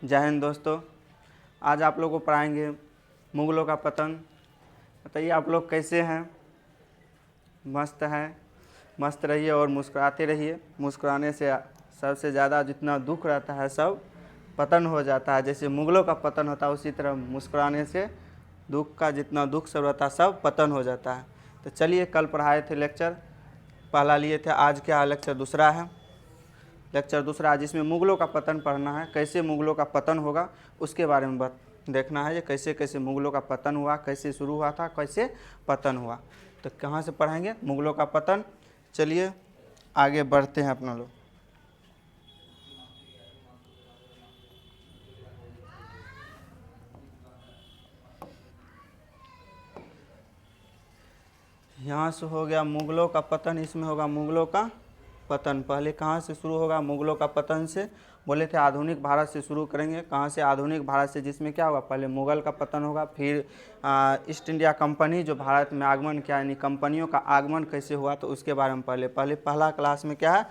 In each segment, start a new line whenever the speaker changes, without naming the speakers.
जय हिंद दोस्तों। आज आप लोगों को पढ़ाएंगे मुगलों का पतन। बताइए आप लोग कैसे हैं? मस्त हैं? मस्त रहिए और मुस्कुराते रहिए। मुस्कुराने से सबसे ज़्यादा जितना दुख रहता है सब पतन हो जाता है। जैसे मुगलों का पतन होता है उसी तरह मुस्कुराने से दुख का जितना दुख सब रहता है सब पतन हो जाता है। तो चलिए, कल पढ़ाए थे लेक्चर पहला लिए थे, आज क्या लेक्चर दूसरा है। लेक्चर दूसरा जिसमें मुगलों का पतन पढ़ना है, कैसे मुगलों का पतन होगा उसके बारे में देखना है। ये कैसे कैसे मुगलों का पतन हुआ, कैसे शुरू हुआ था, कैसे पतन हुआ। तो कहाँ से पढ़ेंगे मुगलों का पतन। चलिए आगे बढ़ते हैं अपना लोग। यहाँ से हो गया मुगलों का पतन, इसमें होगा मुगलों का पतन। पहले कहाँ से शुरू होगा? मुगलों का पतन से। बोले थे आधुनिक भारत से शुरू करेंगे। कहाँ से? आधुनिक भारत से, जिसमें क्या होगा? पहले मुगल का पतन होगा, फिर ईस्ट इंडिया कंपनी जो भारत में आगमन किया, यानी कंपनियों का आगमन कैसे हुआ तो उसके बारे में पहला क्लास में क्या है,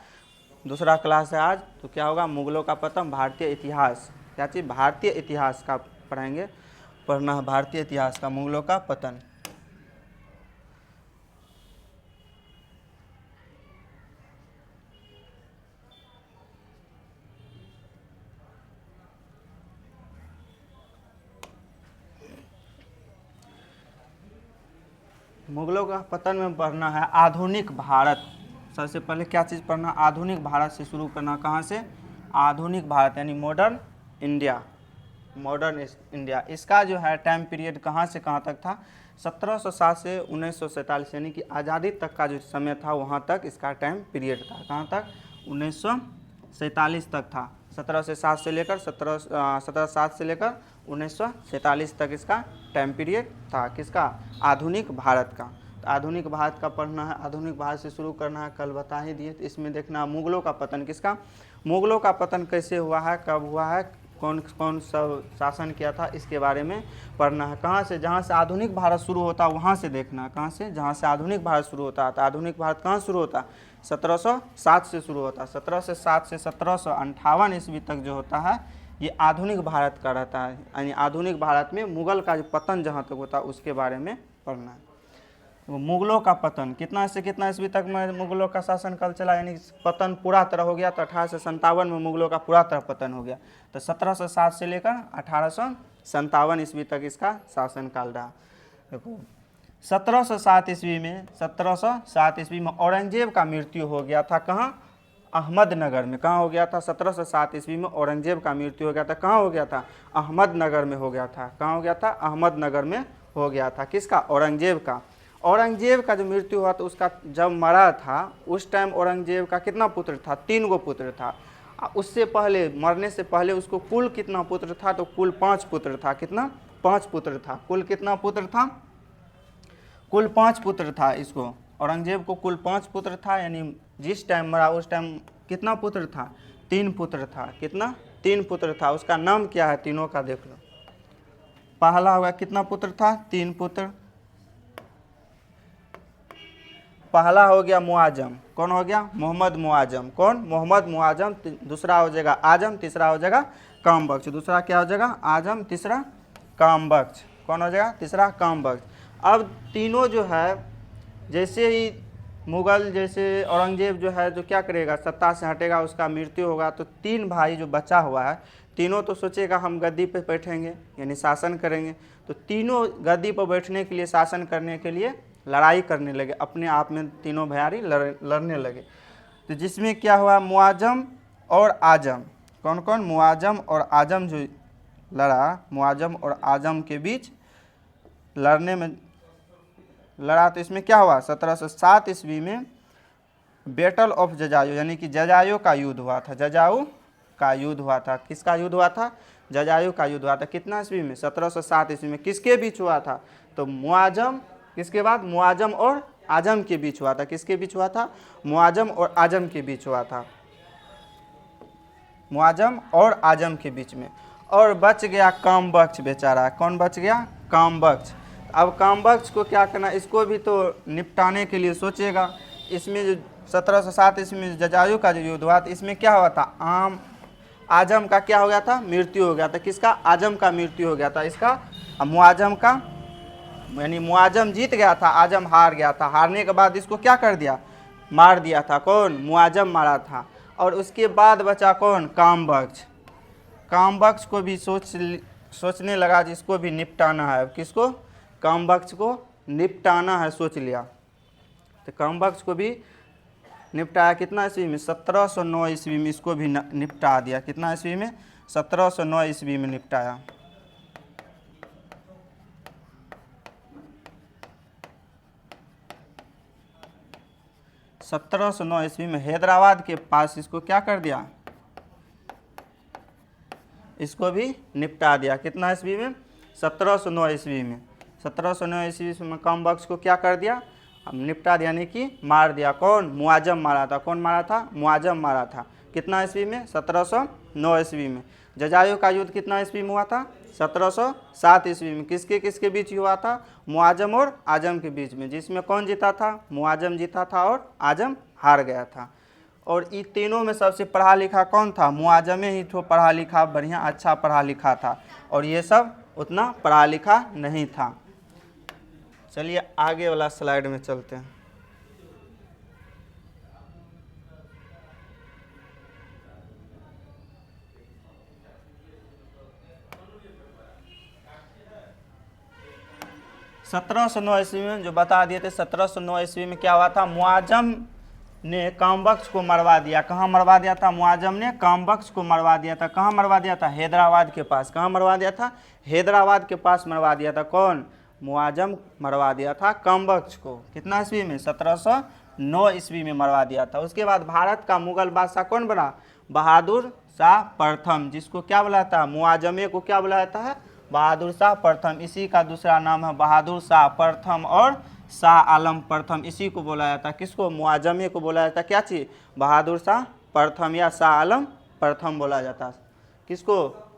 दूसरा क्लास है आज। तो क्या होगा? मुगलों का पतन, भारतीय इतिहास। क्या चीज़? भारतीय इतिहास का पढ़ेंगे, पढ़ना है भारतीय इतिहास का, मुगलों का पतन। मुगलों का पतन में पढ़ना है आधुनिक भारत। सबसे पहले क्या चीज़ पढ़ना? आधुनिक भारत से शुरू करना। कहाँ से? आधुनिक भारत यानी मॉडर्न इंडिया। मॉडर्न इंडिया, इसका जो है टाइम पीरियड कहाँ से कहाँ तक था? 1707 से 1947, यानी कि आज़ादी तक का जो समय था वहाँ तक इसका टाइम पीरियड था। कहाँ तक? 1947 तक था। 1707 से लेकर 1707 से लेकर 1947 तक इसका टाइम पीरियड था। किसका? आधुनिक भारत का। तो आधुनिक भारत का पढ़ना है, आधुनिक भारत से शुरू करना है, कल बता ही दिए। तो इसमें देखना मुगलों का पतन। किसका? मुगलों का पतन कैसे हुआ है, कब हुआ है, कौन कौन सब शासन किया था, इसके बारे में पढ़ना है। कहाँ से? जहाँ से आधुनिक भारत शुरू होता है वहाँ से देखना। कहाँ से? जहाँ से आधुनिक भारत शुरू होता है। तो आधुनिक भारत कहाँ शुरू होता है? 1707 से शुरू होता है। 1707 से 1758 ईस्वी तक जो होता है ये आधुनिक भारत का रहता है। यानी आधुनिक भारत में मुगल का जो पतन जहाँ तक होता है उसके बारे में पढ़ना है। वो मुगलों का पतन कितना से कितना ईस्वी तक में मुगलों का शासन काल चला, यानी पतन पूरा तरह हो गया। तो 1857 में मुगलों का पूरा तरह पतन हो गया। तो 1707 से लेकर 1857 ईस्वी तक इसका शासन काल रहा। देखो 1707 ईस्वी में औरंगजेब का मृत्यु हो गया था। कहाँ? अहमदनगर में। कहाँ हो गया था? 1707 ईस्वी में औरंगजेब का मृत्यु हो गया था। कहाँ हो गया था? अहमदनगर में हो गया था। कहाँ हो गया था? अहमदनगर में हो गया था। किसका? औरंगजेब का। औरंगजेब का जो मृत्यु हुआ तो उसका जब मरा था उस टाइम औरंगजेब का कितना पुत्र था? 3 गो पुत्र था। उससे पहले, मरने से पहले उसको कुल कितना पुत्र था? तो कुल 5 पुत्र था। कितना? 5 पुत्र था। कुल कितना पुत्र था? कुल 5 पुत्र था। इसको औरंगजेब को कुल 5 पुत्र था। यानी जिस टाइम मरा उस टाइम कितना पुत्र था? 3 पुत्र था। कितना? 3 पुत्र था। उसका नाम क्या है? तीनों का देख लो। पहला होगा कितना पुत्र था? 3 पुत्र। पहला हो गया मुआजम। कौन हो गया? मोहम्मद मुआजम। कौन? मोहम्मद मुआजम। दूसरा हो जाएगा आजम, तीसरा हो जाएगा कामबख्श। दूसरा क्या हो जाएगा? आजम, तीसरा कामबख्श। कौन हो जाएगा? तीसरा कामबख्श। अब तीनों जो है, जैसे ही मुगल, जैसे औरंगजेब जो है जो क्या करेगा, सत्ता से हटेगा, उसका मृत्यु होगा, तो 3 भाई जो बचा हुआ है, तीनों तो सोचेगा हम गद्दी पे बैठेंगे यानी शासन करेंगे। तो तीनों गद्दी पर बैठने के लिए, शासन करने के लिए लड़ाई करने लगे। अपने आप में तीनों भैयारी लड़ने लगे। तो जिसमें क्या हुआ? मुआजम और आजम। कौन कौन? मुआजम और आजम जो लड़ा, मुआजम और आजम के बीच लड़ने में लड़ा। तो इसमें क्या हुआ? 1707 ईस्वी में बैटल ऑफ जजायू, यानी कि जजायू का युद्ध हुआ था। जजायू का युद्ध हुआ था। किसका युद्ध हुआ था? जजायू का युद्ध हुआ था। कितना ईस्वी में? 1707 ईस्वी में। किसके बीच हुआ था? तो मुआजम, किसके बाद? मुआजम और आजम के बीच हुआ था। किसके बीच हुआ था? मुआजम और आजम के बीच हुआ था। मुआजम और आजम के बीच में। और बच गया कामबख्श बेचारा। कौन बच गया? कामबख्श। अब कामबख्श को क्या करना? इसको भी तो निपटाने के लिए सोचेगा। इसमें जो 1707 ईस्वी में जजायू का जो युद्ध हुआ था, इसमें क्या हुआ था? आजम का क्या हो गया था, मृत्यु हो गया था। किसका, आजम का मृत्यु हो गया था। इसका मुआजम का, यानी मुआजम जीत गया था, आजम हार गया था। हारने के बाद इसको क्या कर दिया, मार दिया था। कौन, मुआजम मारा था। और उसके बाद बचा कौन, कामबख्श। कामबख्श को भी सोचने लगा जिसको भी निपटाना है। किसको, कामबख्श को निपटाना है, सोच लिया। तो कामबख्श को भी निपटाया कितना ईस्वी में, 1709 ईस्वी में इसको भी निपटा दिया। कितना ईस्वी में, 1709 ईस्वी में निपटाया। 1709 ईस्वी में हैदराबाद के पास इसको क्या कर दिया, इसको भी निपटा दिया। कितना ईस्वी में, 1709 ईस्वी में। 1709 ईस्वी में कामबख्श को क्या कर दिया, निपटा दिया, यानी कि मार दिया। कौन, मुआजम मारा था। कौन मारा था, मुआजम मारा था। कितना ईस्वी में, 1709 ईस्वी में। जजायु का युद्ध कितना ईस्वी में हुआ था, 1707 ईस्वी में। किसके किसके बीच हुआ था, मुआजम और आजम के बीच में, जिसमें कौन जीता था, मुआजम जीता था और आजम हार गया था। और इन तीनों में सबसे पढ़ा लिखा कौन था, मुआजमे ही तो पढ़ा लिखा, बढ़िया अच्छा पढ़ा लिखा था, और ये सब उतना पढ़ा लिखा नहीं था। चलिए आगे वाला स्लाइड में चलते हैं। सत्रह सौ नौ ईस्वी में जो बता दिए थे, 1709 ईस्वी में क्या हुआ था, मुआजम ने कामबख्श को मरवा दिया। कहाँ मरवा दिया था, मुआजम ने कामबख्श को मरवा दिया था। कहाँ मरवा दिया था, हैदराबाद के पास। कहाँ मरवा दिया था, हैदराबाद के पास मरवा दिया था। कौन, मुआजम मरवा दिया था कामबख्श को। कितना ईस्वी में, 1709 ईस्वी में मरवा दिया था। उसके बाद भारत का मुगल बादशाह कौन बना, बहादुर शाह प्रथम, जिसको क्या बुलाता है, मुआजमे को क्या बुलाता है, बहादुर शाह प्रथम। इसी का दूसरा नाम है बहादुर शाह प्रथम और शाह आलम प्रथम। इसी को बोला जाता है, किसको, मुआजमे को बोला जाता है क्या चीज़, बहादुर शाह प्रथम या शाह आलम प्रथम बोला जाता है। किसको,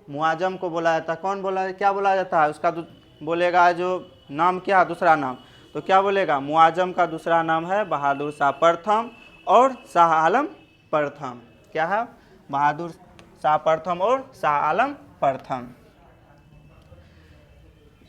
मुआजम को बोला जाता है। कौन बोला, क्या बोला जाता है उसका, बोलेगा जो नाम क्या, दूसरा नाम, तो क्या बोलेगा, मुआजम का दूसरा नाम है बहादुर शाह प्रथम और शाह आलम प्रथम। क्या है, बहादुर शाह प्रथम और शाह आलम प्रथम।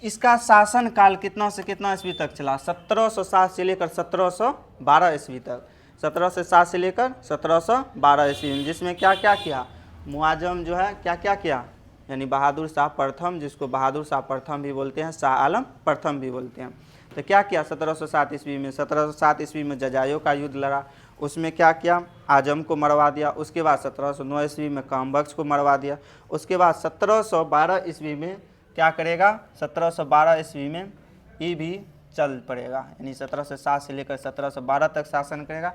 इसका शासन काल कितना से कितना ईस्वी तक चला, 1707 से लेकर 1712 ईस्वी तक। 1707 से लेकर 1712 ईस्वी में, जिसमें क्या क्या किया, मुआजम जो है क्या क्या किया, यानी बहादुर शाह प्रथम, जिसको बहादुर शाह प्रथम भी बोलते हैं, शाह आलम प्रथम भी बोलते हैं। तो क्या किया 1707 ईस्वी में, 1707 ईस्वी में जजायों का युद्ध लड़ा। उसमें क्या किया, आजम को मरवा दिया। उसके बाद 1709 ईस्वी में कामबख्श को मरवा दिया। उसके बाद 1712 ईस्वी में क्या करेगा, 1712 ईस्वी में ये भी चल पड़ेगा, यानी 1707 से लेकर 1712 तक शासन करेगा।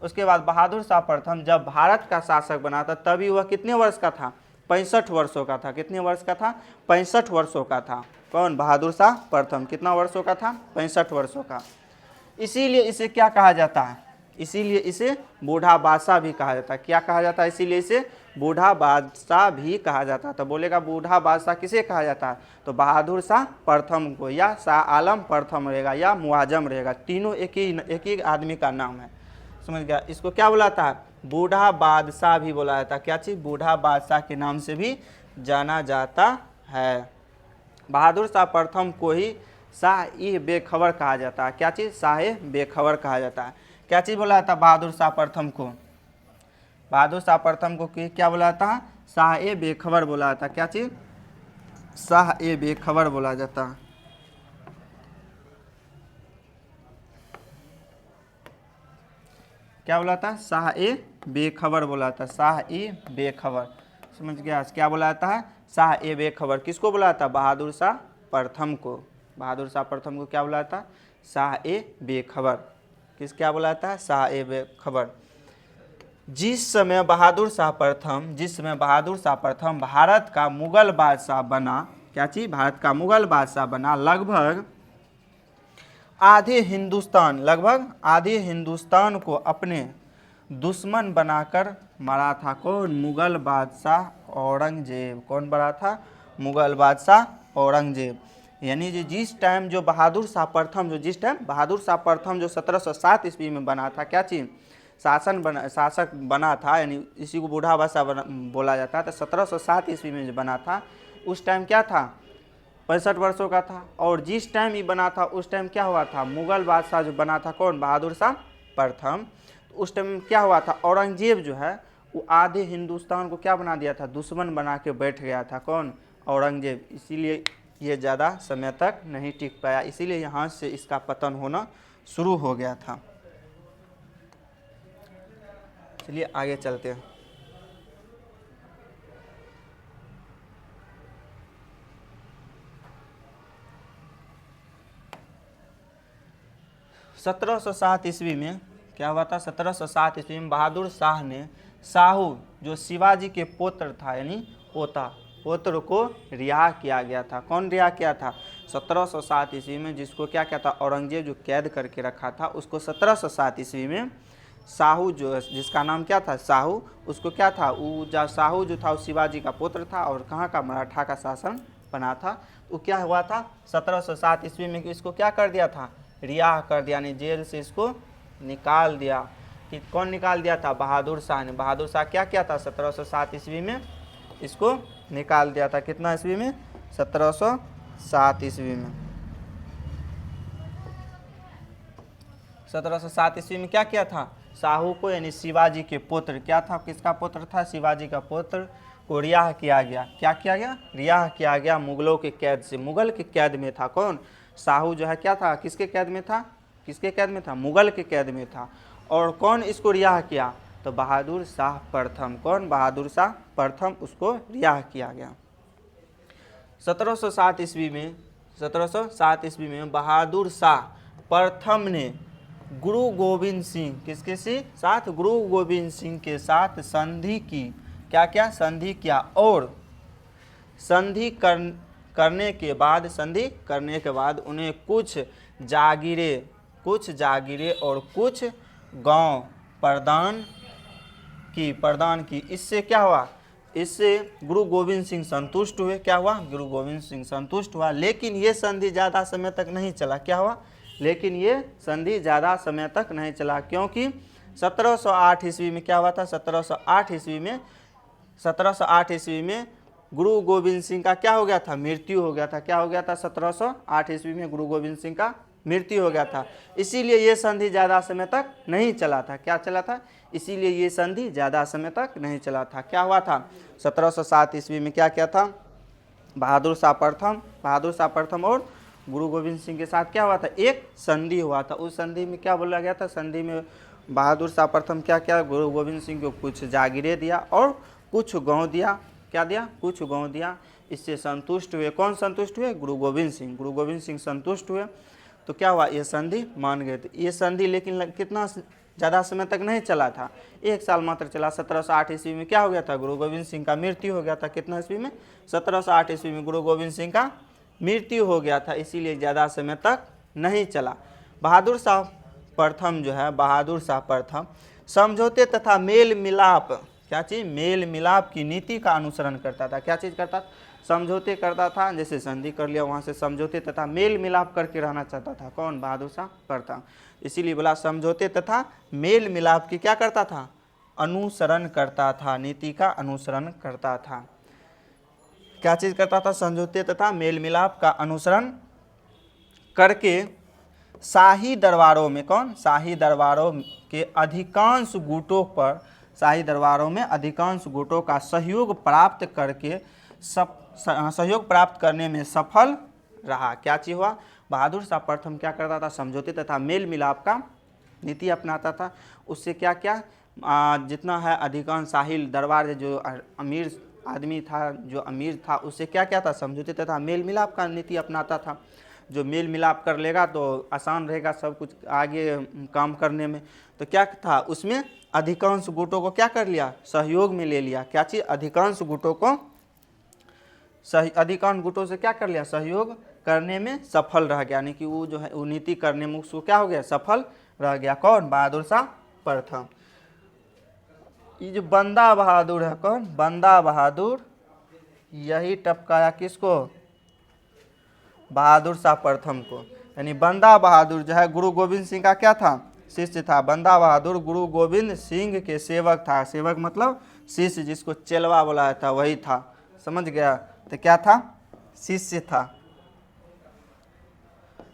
उसके बाद बहादुर शाह प्रथम जब भारत का शासक बना था, तभी वह कितने वर्ष का था, 65 वर्षों का था। कितने वर्ष का था, 65 वर्षों का था। कौन, बहादुर शाह प्रथम कितना वर्षों का था, 65 वर्षों का। इसीलिए इसे क्या कहा जाता है, इसीलिए इसे बूढ़ा बादशाह भी कहा जाता है। क्या कहा जाता है, इसीलिए इसे बूढ़ा बादशाह भी कहा जाता है। तो बोलेगा बूढ़ा बादशाह किसे कहा जाता है, तो बहादुर शाह प्रथम को, या शाह आलम प्रथम रहेगा, या मुआजम रहेगा। तीनों एक ही आदमी का नाम है, समझ गया। इसको क्या बुलाता है, बूढ़ा बादशाह भी बोला जाता है। क्या चीज़, बूढ़ा बादशाह के नाम से भी जाना जाता है। बहादुर शाह प्रथम को ही शाह ई बेखबर कहा जाता है। क्या चीज़, शाह बेखबर कहा जाता है। क्या चीज़ बोला जाता है बहादुर शाह प्रथम को, बहादुर शाह प्रथम को क्या बोला जाता है, शाह ए बेखबर बोला जाता है। क्या चीज़, शाह ए बेखबर बोला जाता है। क्या बोला था, शाह ए बेखबर बोला था, शाह ए बेखबर, समझ गया। क्या बोला जाता है, शाह ए बेखबर। किसको बोला था, बहादुर शाह प्रथम को। बहादुर शाह प्रथम को क्या बोला था, शाह ए बेखबर। किस क्या बोला था, शाह ए बेखबर। जिस समय बहादुर शाह प्रथम भारत का मुगल बादशाह बना, क्या चीज़, भारत का मुगल बादशाह बना, लगभग आधे हिंदुस्तान को अपने दुश्मन बनाकर मरा था। कौन, मुगल बादशाह औरंगजेब। कौन बना था, मुगल बादशाह औरंगजेब। यानी जिस टाइम जो बहादुर शाह प्रथम जो 1707 ईस्वी में बना था, क्या चीज़, शासक बना था, यानी इसी को बूढ़ा भाषा बोला जाता है। तो 1707 ईस्वी में जो बना था उस टाइम क्या था, 65 वर्षों का था। और जिस टाइम ये बना था उस टाइम क्या हुआ था, मुगल बादशाह जो बना था कौन, बहादुर शाह प्रथम। तो उस टाइम क्या हुआ था, औरंगजेब जो है वो आधे हिंदुस्तान को क्या बना दिया था, दुश्मन बना के बैठ गया था, कौन, औरंगजेब। इसीलिए ये ज़्यादा समय तक नहीं टिक पाया, इसीलिए यहाँ से इसका पतन होना शुरू हो गया था। चलिए आगे चलते हैं। सत्रह सौ सात ईस्वी में क्या हुआ था, 1707 ईस्वी में बहादुर शाह ने शाहू जो शिवाजी के पुत्र था, यानी पुत्र को रिहा किया गया था। कौन रिहा किया था, 1707 ईस्वी में, जिसको क्या कहता, औरंगजेब जो कैद करके रखा था उसको 1707 ईस्वी में शाहू जो, जिसका नाम क्या था, शाहू, उसको क्या था, वो शाहू जो था वो शिवाजी का पुत्र था और कहाँ का, मराठा का शासन बना था। तो क्या हुआ था 1707 ईस्वी में कि इसको क्या कर दिया था, रिहा कर दिया, यानी जेल से इसको निकाल दिया। कि कौन निकाल दिया था, बहादुर शाह ने। बहादुर शाह क्या किया था, 1707 ईस्वी में इसको निकाल दिया था। कितना ईस्वी में, 1707 ईस्वी में। 1707 ईस्वी में क्या किया था, शाहू को, यानी शिवाजी के पुत्र, क्या था, किसका पुत्र था, शिवाजी का पुत्र को रिहा किया गया। क्या किया गया, रिहा किया गया मुगलों के कैद से। मुगल के कैद में था कौन, शाहू जो है क्या था, किसके कैद में था, किसके कैद में था, मुगल के कैद में था। और कौन इसको रिहा किया, तो बहादुर शाह प्रथम। कौन, बहादुर शाह प्रथम, उसको रिहा किया गया। 1707 ईस्वी में, 1707 ईस्वी में बहादुर शाह प्रथम ने गुरु गोविंद सिंह, किसके साथ, गुरु गोविंद सिंह के साथ संधि की। क्या क्या, संधि किया। और संधि करने के बाद उन्हें कुछ जागीरें और कुछ गांव प्रदान की। इससे क्या हुआ, इससे गुरु गोविंद सिंह संतुष्ट हुए। क्या हुआ, गुरु गोविंद सिंह संतुष्ट हुआ। लेकिन ये संधि ज़्यादा समय तक नहीं चला। क्या हुआ, लेकिन ये संधि ज़्यादा समय तक नहीं चला, क्योंकि 1708 ईस्वी में क्या हुआ था, 1708 ईस्वी में गुरु गोविंद सिंह का क्या हो गया था, मृत्यु हो गया था। क्या हो गया था, 1708 ईस्वी में गुरु गोविंद सिंह का मृत्यु हो गया था। इसीलिए ये संधि ज़्यादा समय तक नहीं चला था। क्या चला था, इसीलिए ये संधि ज़्यादा समय तक नहीं चला था। क्या हुआ था, 1707 ईस्वी में क्या किया था, बहादुर शाह प्रथम और गुरु गोविंद सिंह के साथ क्या हुआ था, एक संधि हुआ था। उस संधि में क्या बोला गया था, संधि में बहादुर शाह प्रथम क्या किया, गुरु गोविंद सिंह को कुछ जागीरें दिया और कुछ गांव दिया। क्या दिया, कुछ गांव दिया। इससे संतुष्ट हुए। कौन संतुष्ट हुए, गुरु गोविंद सिंह संतुष्ट हुए। तो क्या हुआ, ये संधि मान गए थे। ये संधि लेकिन कितना ज़्यादा समय तक नहीं चला था, 1 साल मात्र चला। 1708 ईस्वी में क्या हो गया था, गुरु गोविंद सिंह का मृत्यु हो गया था। कितना ईस्वी में, 1708 ईस्वी में गुरु गोविंद सिंह का मृत्यु हो गया था, इसीलिए ज़्यादा समय तक नहीं चला। बहादुर शाह प्रथम जो है, बहादुर शाह प्रथम समझौते तथा मेल मिलाप, क्या चीज़, मेल मिलाप की नीति का अनुसरण करता था। क्या चीज़ करता, समझौते करता था। जैसे संधि कर लिया, वहाँ से समझौते तथा मेल मिलाप करके रहना चाहता था। कौन, बहादुर शाह प्रथम। इसीलिए बोला समझौते तथा मेल मिलाप की क्या करता था, अनुसरण करता था, नीति का अनुसरण करता था। क्या चीज़ करता था, समझौते तथा मेल मिलाप का अनुसरण करके शाही दरबारों में, कौन, शाही दरबारों के अधिकांश गुटों पर, शाही दरबारों में अधिकांश गुटों का सहयोग प्राप्त करने में सफल रहा। क्या चीज़ हुआ, बहादुर शाह प्रथम क्या करता था, समझौते तथा मेल मिलाप का नीति अपनाता था। उससे क्या क्या, जितना है अधिकांश शाही दरबार जो अमीर आदमी था, जो अमीर था, उससे क्या क्या था, समझौते तथा मेल मिलाप का नीति अपनाता था। जो मेल मिलाप कर लेगा तो आसान रहेगा सब कुछ आगे काम करने में। तो क्या था, उसमें अधिकांश गुटों को क्या कर लिया, सहयोग में ले लिया। क्या चीज़, अधिकांश गुटों से क्या कर लिया, सहयोग करने में सफल रह गया। यानी कि वो जो है वो नीति करने में उसको क्या हो गया, सफल रह गया। कौन, बहादुर शाह प्रथम। ये जो बंदा बहादुर है, कौन, बंदा बहादुर, यही टपकाया किसको, बहादुर शाह प्रथम को। यानी बंदा बहादुर जो है गुरु गोविंद सिंह का क्या था, शिष्य था। बंदा बहादुर गुरु गोविंद सिंह के सेवक था। सेवक मतलब शिष्य, जिसको चेलवा बोला था वही था। समझ गया? तो क्या था? शिष्य था।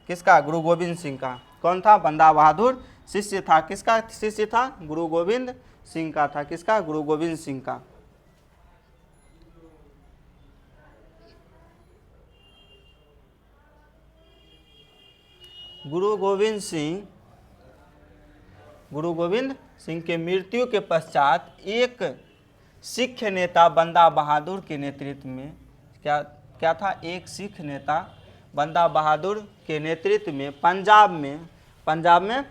किसका? गुरु गोविंद सिंह का। कौन था? बंदा बहादुर शिष्य था। किसका शिष्य था? गुरु गोविंद सिंह का था। किसका? गुरु गोविंद सिंह का। गुरु गोविंद सिंह के मृत्यु के पश्चात एक सिख नेता बंदा बहादुर के नेतृत्व में क्या था? एक सिख नेता बंदा बहादुर के नेतृत्व में पंजाब में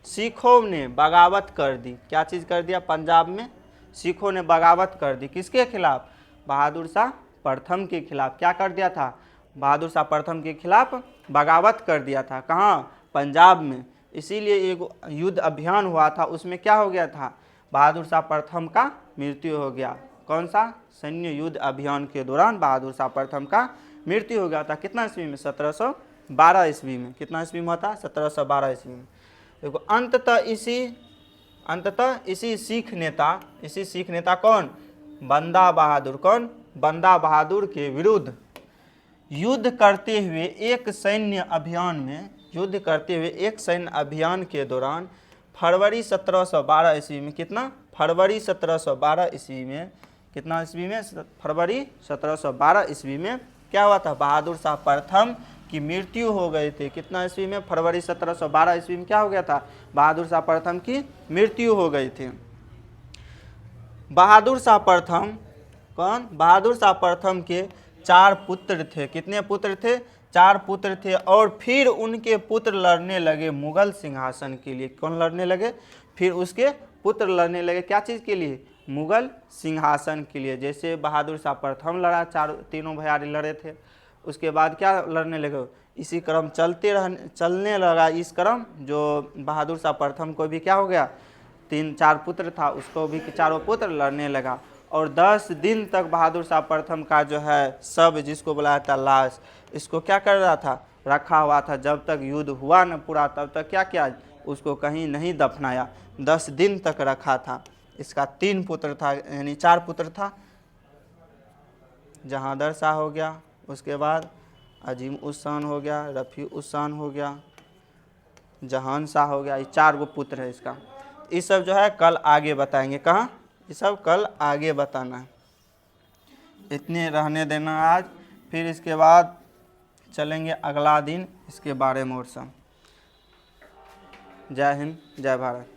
सिखों ने बगावत कर दी। क्या चीज़ कर दिया? पंजाब में सिखों ने बगावत कर दी। किसके खिलाफ? बहादुर शाह प्रथम के खिलाफ। क्या कर दिया था? बहादुर शाह प्रथम के खिलाफ बगावत कर दिया था। कहाँ? पंजाब में। इसीलिए एक युद्ध अभियान हुआ था, उसमें क्या हो गया था? बहादुर शाह प्रथम का मृत्यु हो गया। कौन सा? सैन्य युद्ध अभियान के दौरान बहादुर शाह प्रथम का मृत्यु हो गया था। कितना ईस्वी में? 1712 ईस्वी में। कितना ईस्वी में होता? 1712 ईस्वी में। देखो, अंततः इसी सिख नेता कौन? बंदा बहादुर। कौन? बंदा बहादुर के विरुद्ध युद्ध करते हुए एक सैन्य अभियान के दौरान फरवरी 1712 ईस्वी में, कितना? फरवरी 1712 ईस्वी में। कितना ईस्वी में? फरवरी 1712 ईस्वी में क्या हुआ था? बहादुर शाह प्रथम की मृत्यु हो गई थी। कितना ईस्वी में? फरवरी 1712 ईस्वी में क्या हो गया था? बहादुर शाह प्रथम की मृत्यु हो गई थी। बहादुर शाह प्रथम कौन? बहादुर शाह प्रथम के 4 पुत्र थे। कितने पुत्र थे? 4 पुत्र थे। और फिर उनके पुत्र लड़ने लगे मुगल सिंहासन के लिए। कौन लड़ने लगे? फिर उसके पुत्र लड़ने लगे। क्या चीज़ के लिए? मुगल सिंहासन के लिए। जैसे बहादुर शाह प्रथम लड़ा, तीनों भैयारी लड़े थे, उसके बाद क्या लड़ने लगे? इसी क्रम चलने लगा इस क्रम। जो बहादुर शाह प्रथम को भी क्या हो गया? 3-4 पुत्र था, उसको भी चारों पुत्र लड़ने लगा। और 10 दिन तक बहादुर शाह प्रथम का जो है सब, जिसको बुलाया था लाश, इसको क्या कर रहा था? रखा हुआ था। जब तक युद्ध हुआ न पूरा, तब तक क्या किया? उसको कहीं नहीं दफनाया। 10 दिन तक रखा था। इसका 3 पुत्र था, यानी 4 पुत्र था। जहांदर शाह हो गया, उसके बाद अजीम उस शान हो गया, रफ़ी उस शान हो गया, जहान शाह हो गया। ये 4 गो पुत्र है इसका। ये सब जो है कल आगे बताएंगे। कहाँ? ये सब कल आगे बताना है। इतने रहने देना आज। फिर इसके बाद चलेंगे अगला दिन इसके बारे में और सब। जय हिंद, जय भारत।